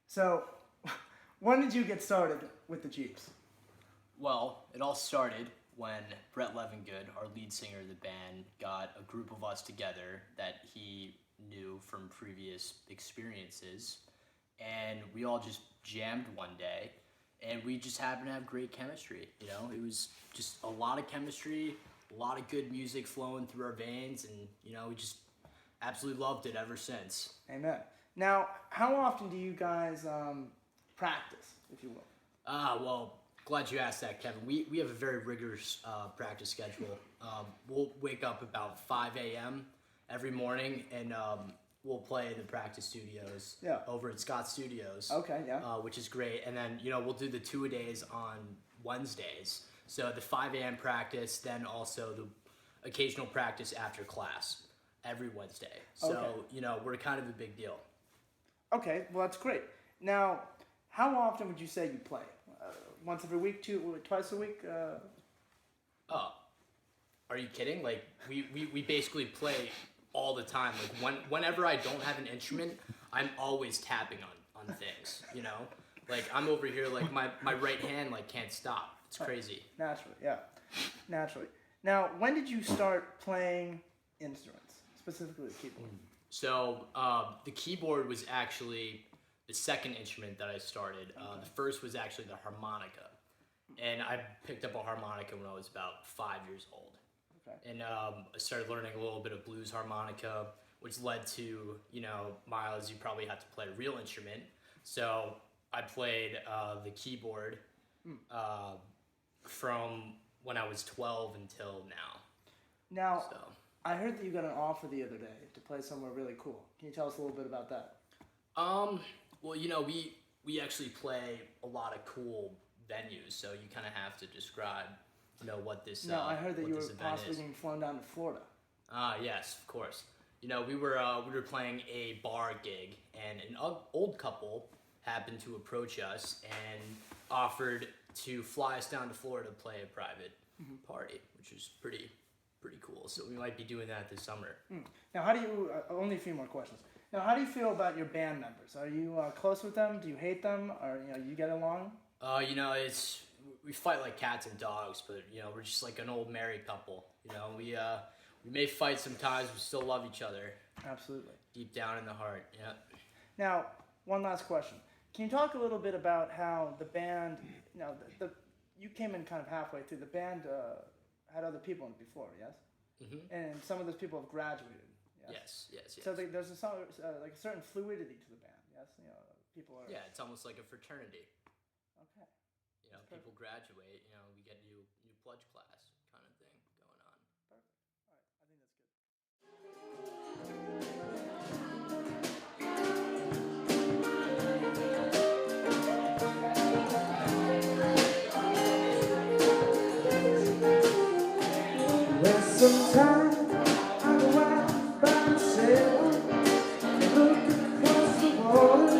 So, when did you get started with the Jeebs? Well, it all started when Brett Levingood, our lead singer of the band, got a group of us together that he knew from previous experiences, and we all just jammed one day, and we just happened to have great chemistry. You know, it was just a lot of chemistry, a lot of good music flowing through our veins, and we just absolutely loved it ever since. Amen. Now, how often do you guys practice, if you will? Well, glad you asked that, Kevin. We have a very rigorous practice schedule. We'll wake up about 5 a.m. every morning, and we'll play in the practice studios over at Scott Studios. Okay, yeah. Which is great. And then, we'll do the two-a-days on Wednesdays. So the 5 a.m. practice, then also the occasional practice after class every Wednesday. So, we're kind of a big deal. Okay, well, that's great. Now, how often would you say you play? Once every week, twice a week? Oh, are you kidding? Like, we basically play all the time. Like, whenever I don't have an instrument, I'm always tapping on things, Like, I'm over here, like, my right hand, like, can't stop. It's crazy. Naturally, yeah. Naturally. Now, when did you start playing instruments, specifically the keyboard? So, the keyboard was actually the second instrument that I started. The first was actually the harmonica. And I picked up a harmonica when I was about 5 years old. Okay. And I started learning a little bit of blues harmonica, which led to, Miles, you probably have to play a real instrument. So I played the keyboard from when I was 12 until now. Now, I heard that you got an offer the other day to play somewhere really cool. Can you tell us a little bit about that? Well, we actually play a lot of cool venues, so you kind of have to describe, what this. No, I heard that you were possibly being flown down to Florida. Yes, of course. We were playing a bar gig, and an old couple happened to approach us and offered to fly us down to Florida to play a private party, which is pretty cool. So we might be doing that this summer. Now, how do you? Only a few more questions. Now, how do you feel about your band members? Are you close with them? Do you hate them? Or you get along? We fight like cats and dogs, but we're just like an old married couple. We may fight sometimes, but still love each other. Absolutely. Deep down in the heart. Yeah. Now, one last question. Can you talk a little bit about how the band? You came in kind of halfway through. The band had other people in it before, yes? Mm-hmm. And some of those people have graduated. Yes. So there's a certain fluidity to the band, yes? People are... Yeah, it's almost like a fraternity. Okay. People graduate, we get new pledge class kind of thing going on. Perfect. All right, I think that's good. Well, sometimes I go out by myself and look across the water.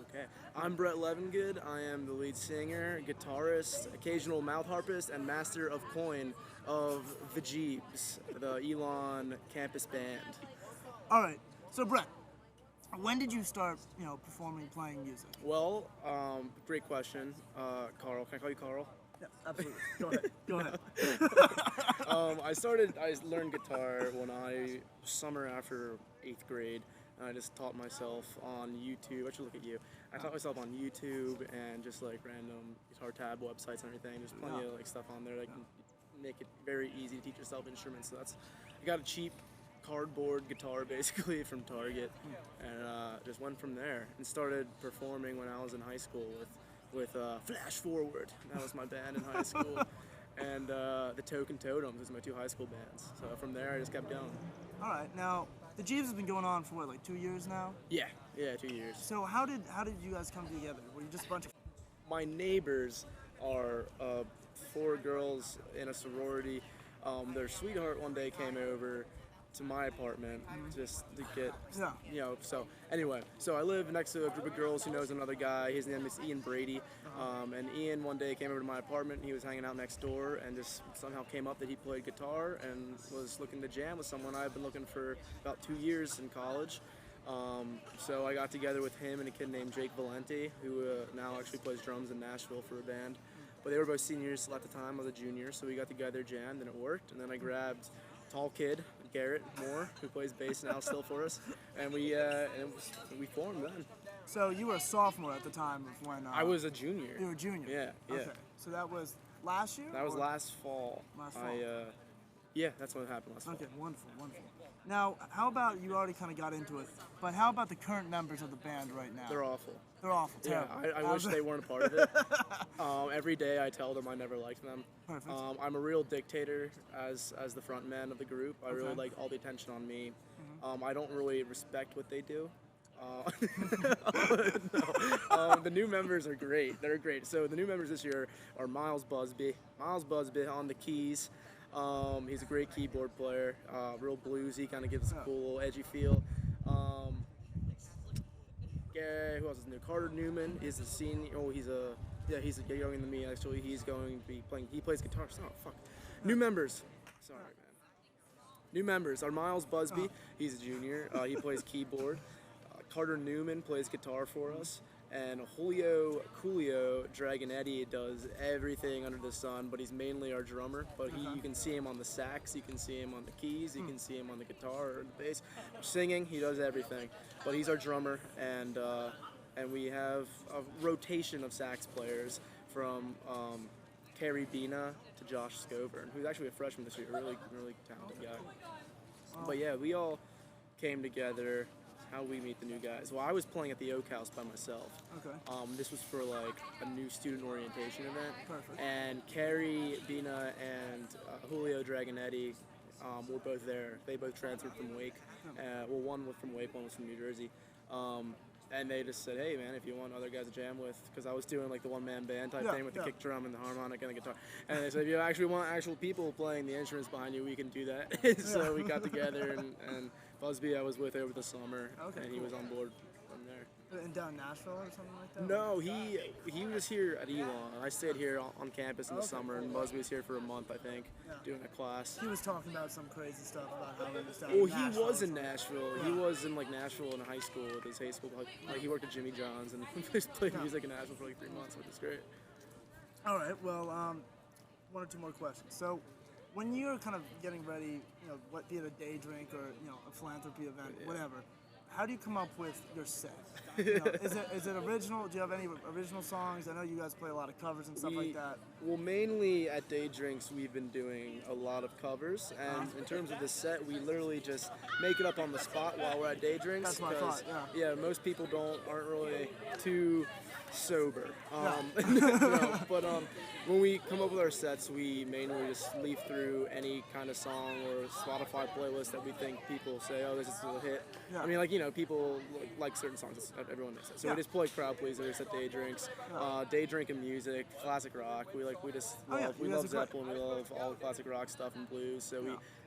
Okay, I'm Brett Levingood. I am the lead singer, guitarist, occasional mouth harpist, and master of coin of the Jeebs, the Elon campus band. All right, so Brett, when did you start, performing, playing music? Well, great question. Carl, can I call you Carl? Yes, absolutely. Go ahead. I learned guitar summer after 8th grade. I just taught myself on YouTube. I should look at you. I taught myself on YouTube and just like random guitar tab websites and everything. There's plenty of like stuff on there that can make it very easy to teach yourself instruments. So I got a cheap cardboard guitar basically from Target, and just went from there and started performing when I was in high school with Flash Forward. That was my band in high school. And the Token Totems was my two high school bands. So from there I just kept going. All right, now the Jeebs has been going on for what, like 2 years now? Yeah, 2 years. So how did you guys come together? Were you just a bunch of My neighbors are 4 girls in a sorority. Their sweetheart one day came over to my apartment just to get, so anyway, so I live next to a group of girls who knows another guy. His name is Ian Brady. And Ian one day came over to my apartment. He was hanging out next door and just somehow came up that he played guitar and was looking to jam with someone I've been looking for about 2 years in college. So I got together with him and a kid named Jake Valenti, who now actually plays drums in Nashville for a band. But they were both seniors at the time. I was a junior, so we got together, jammed, and it worked. And then I grabbed a tall kid, Garrett Moore, who plays bass now still for us, and we formed then. So you were a sophomore at the time of when I was a junior. You were a junior. Yeah. Okay. So that was last year. That was last fall. Last fall. Yeah, that's what happened last fall. Okay, wonderful. Now, how about, you already kind of got into it, but how about the current members of the band right now? They're awful. They're awful, terrible. Yeah, I wish they weren't a part of it. Every day I tell them I never liked them. Perfect. I'm a real dictator as the front man of the group. I really like all the attention on me. I don't really respect what they do. The new members are great. They're great. So the new members this year are Miles Busby. Miles Busby on the keys. He's a great keyboard player, real bluesy, kind of gives us a cool little edgy feel. Who else is new? Carter Newman is a senior. Oh, he's younger than me actually. He's going to be playing. He plays guitar. Oh, fuck. New members. Sorry, man. New members are Miles Busby. He's a junior. He plays keyboard. Carter Newman plays guitar for us. And Julio Coolio Dragonetti does everything under the sun, but he's mainly our drummer. But you can see him on the sax, you can see him on the keys, you can see him on the guitar or the bass. Singing, he does everything. But he's our drummer, and we have a rotation of sax players from Carrie Bina to Josh Scoburn, who's actually a freshman this year, really talented guy. But yeah, we all came together. How we meet the new guys. Well, I was playing at the Oak House by myself. Okay. This was for like a new student orientation event. Perfect. And Carrie Bina and Julio Dragonetti were both there. They both transferred from Wake. One was from Wake, one was from New Jersey. And they just said, hey man, if you want other guys to jam with, because I was doing like the one-man band type thing with the kick drum and the harmonic and the guitar. And they said, if you actually want actual people playing the instruments behind you, we can do that. So we got together and Busby I was with over the summer, and he was on board from there. And down Nashville or something like that? No, he was here at Elon. I stayed here on campus in the summer, and Busby was here for a month, I think, doing a class. He was talking about some crazy stuff about how he was down Well, in Nashville. he was in Nashville. He was in like Nashville in high school with his high school. Like he worked at Jimmy John's and played music in Nashville for like 3 months, which is great. All right. Well, one or two more questions. So, when you're kind of getting ready, be it a day drink or a philanthropy event, whatever, how do you come up with your set? Is it original? Do you have any original songs? I know you guys play a lot of covers and stuff like that. Well, mainly at day drinks, we've been doing a lot of covers, and in terms of the set, we literally just make it up on the spot while we're at day drinks. That's what I thought. Yeah, most people aren't really too sober. But when we come up with our sets, we mainly just leaf through any kind of song or Spotify playlist that we think people say, oh, this is a hit. Yeah. I mean, people like certain songs. Everyone makes it. So we just play crowd pleasers at day drinks, day drinking music, classic rock. We love Zeppelin. We love all the classic rock stuff and blues. So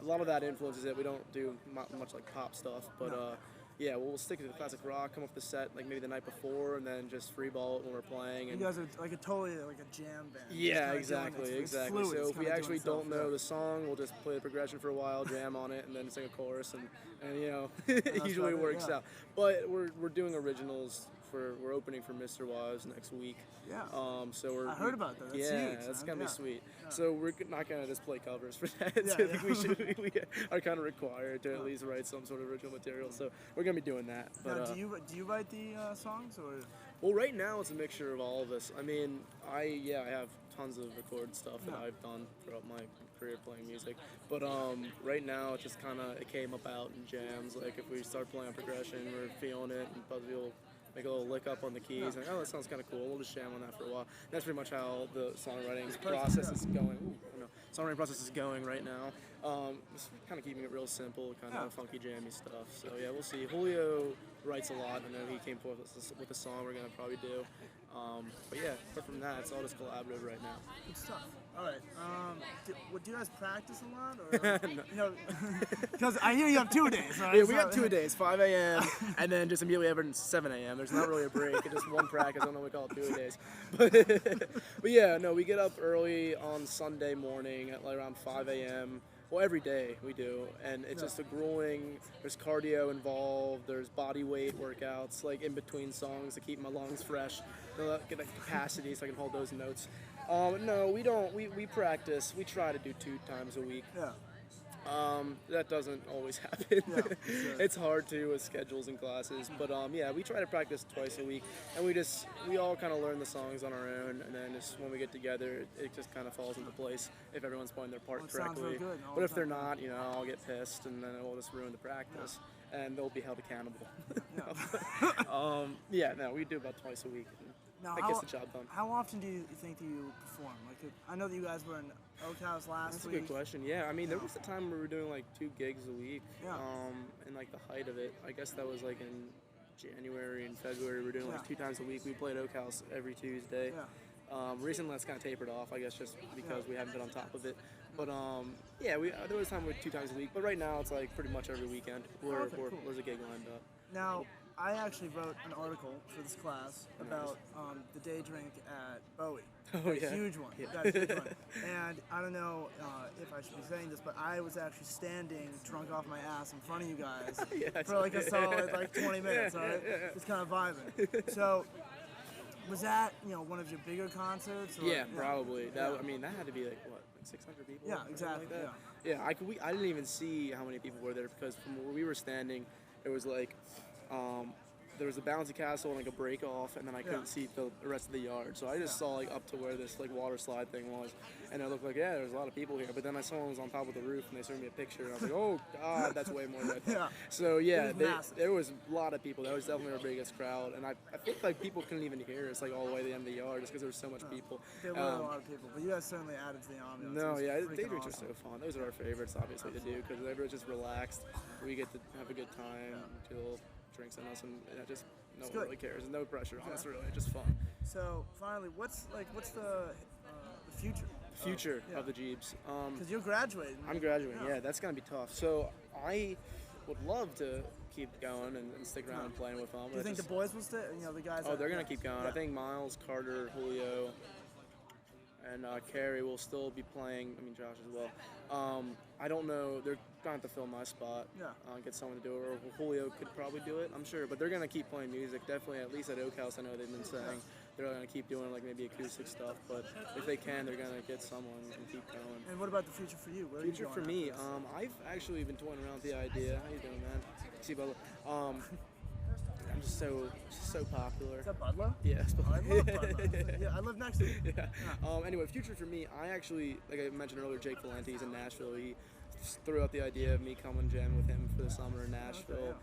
a lot of that influences it. We don't do much like pop stuff, but. Yeah, we'll stick to the classic rock, come off the set like maybe the night before, and then just freeball it when we're playing. And you guys are like a jam band. Yeah, exactly. Fluid, so if we actually don't know the song, we'll just play the progression for a while, jam on it, and then sing a chorus, and it usually works out. But we're doing originals. We're opening for Mr. Wives next week. Yeah. So I heard about that. That's huge. That's man. gonna be sweet. Yeah. So we're not gonna just play covers for that. Yeah, I think we are kind of required to at least write some sort of original material. So we're gonna be doing that. But now, do you write the songs or? Well, right now it's a mixture of all of us. I mean, I have tons of recorded stuff that I've done throughout my career playing music. But right now it just it came about in jams. Like if we start playing a progression, we're feeling it, and Busby will make a little lick up on the keys, and oh, that sounds kind of cool. We'll just jam on that for a while. That's pretty much how the songwriting process is going. Ooh, no, songwriting process is going right now. Just kind of keeping it real simple, kind of funky, jammy stuff. So yeah, we'll see. Julio writes a lot. I know he came forth with a song we're gonna probably do. But yeah, apart from that, it's all just collaborative right now. Good stuff. All right. Do you guys practice a lot, or No. you know? Because I hear you have 2 days. Right? Yeah, we got 2 days, 5 a.m. and then just immediately over 7 a.m. There's not really a break. It's just one practice. I don't know what we call it 2 days. But yeah, no, we get up early on Sunday morning at like around 5 a.m. Well, every day we do, and it's just a grueling. There's cardio involved. There's body weight workouts, like in between songs to keep my lungs fresh, to get the capacity so I can hold those notes. No, we don't. We practice. We try to do 2 times a week. Yeah. That doesn't always happen. Yeah, sure. It's hard to with schedules and classes, but yeah, we try to practice twice a week, and we all kind of learn the songs on our own, and then just when we get together, it just kind of falls into place if everyone's playing their part Well, it sounds correctly. real good all But the if they're time. not, I'll get pissed, and then it will just ruin the practice, and they'll be held accountable. Yeah, no, we do about twice a week. Now, That gets the job done. How often do you think you perform? Like, I know that you guys were in Oak House last That's a week. good question. Yeah, I mean, there was a time where we were doing like 2 gigs a week. Yeah. In like the height of it. I guess that was like in January and February. We were doing like 2 times a week. We played Oak House every Tuesday. Yeah. Recently, that's kind of tapered off. I guess just because we haven't been on top of it. But yeah, there was a time we 2 times a week. But right now, it's like pretty much every weekend. Okay, cool. There's a gig lined up. Now, I actually wrote an article for this class about the day drink at Bowie. Oh, yeah. Huge one. Yeah. That huge one. And I don't know if I should be saying this, but I was actually standing drunk off my ass in front of you guys Yeah, for like a solid 20 minutes, all right? Just kind of vibing. So, was that, one of your bigger concerts? Or, Yeah, probably. That that had to be like what, like 600 people? Yeah, or something exactly, Like that? Yeah, I didn't even see how many people were there because from where we were standing, it was like there was a bouncy castle and like a break off, and then I couldn't see the rest of the yard. So I just saw like up to where this like water slide thing was, and it looked like there's a lot of people here. But then I saw someone was on top of the roof, and they showed me a picture, and I was like, oh god, that's way more than I thought. So yeah, It was massive. there was a lot of people. That was definitely our biggest crowd, and I think like people couldn't even hear us like all the way to the end of the yard just because there was so much people. There were a lot of people, but you guys certainly added to the ambiance. No, It yeah, was day freaking drinks awesome. are so fun. Those are our favorites, obviously, to do because everyone's just relaxed. We get to have a good time, chill, drinks on us, and just no one good. really cares. No pressure on us, really. Just fun. So finally, what's the future? Future of the Jeebs. Because you're graduating. I'm graduating. Yeah, that's gonna be tough. So I would love to keep going and stick around and playing with them. Do you think the boys will stay? The guys. Oh, that- they're gonna keep going. Yeah. I think Miles, Carter, Julio, and Carrie will still be playing. I mean, Josh as well. I don't know. They're trying to fill my spot. Yeah. Get someone to do it. Or Julio could probably do it. I'm sure. But they're gonna keep playing music. Definitely, at least at Oak House, I know they've been saying they're gonna keep doing like maybe acoustic stuff. But if they can, they're gonna get someone and keep going. And what about the future for you? Where are you Future going for me, after this? I've actually been toying around with the idea. How you doing, man? See, Bubba. I'm just so popular. Is that Budlow? Yeah, it's I love Budlow. Yeah, I live next to you. Yeah. Anyway, future for me, I actually, like I mentioned earlier, Jake Valente, he's in Nashville. He threw out the idea of me coming jam with him for the summer in Nashville.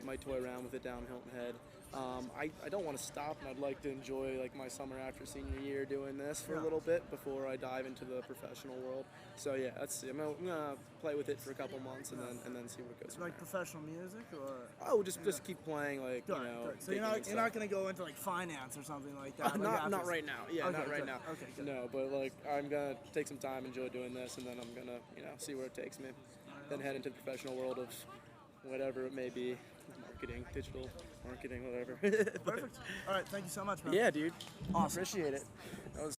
Might toy around with it down Hilton Head. I don't want to stop, and I'd like to enjoy like my summer after senior year doing this for a little bit before I dive into the professional world. So yeah, I'm gonna play with it for a couple months and then see where it goes. From Like there. professional music, or Oh, just keep playing like Good, you know. good. So gigging and you're not stuff. gonna go into like finance or something like that. like not after- right now. Yeah, Okay, not right good. now. Okay, good. No, but like I'm gonna take some time, enjoy doing this, and then I'm gonna see where it takes me. Then head into the professional world of whatever it may be, marketing, digital marketing, whatever. Perfect. All right, thank you so much, man. Yeah, dude. Awesome. Appreciate it. That was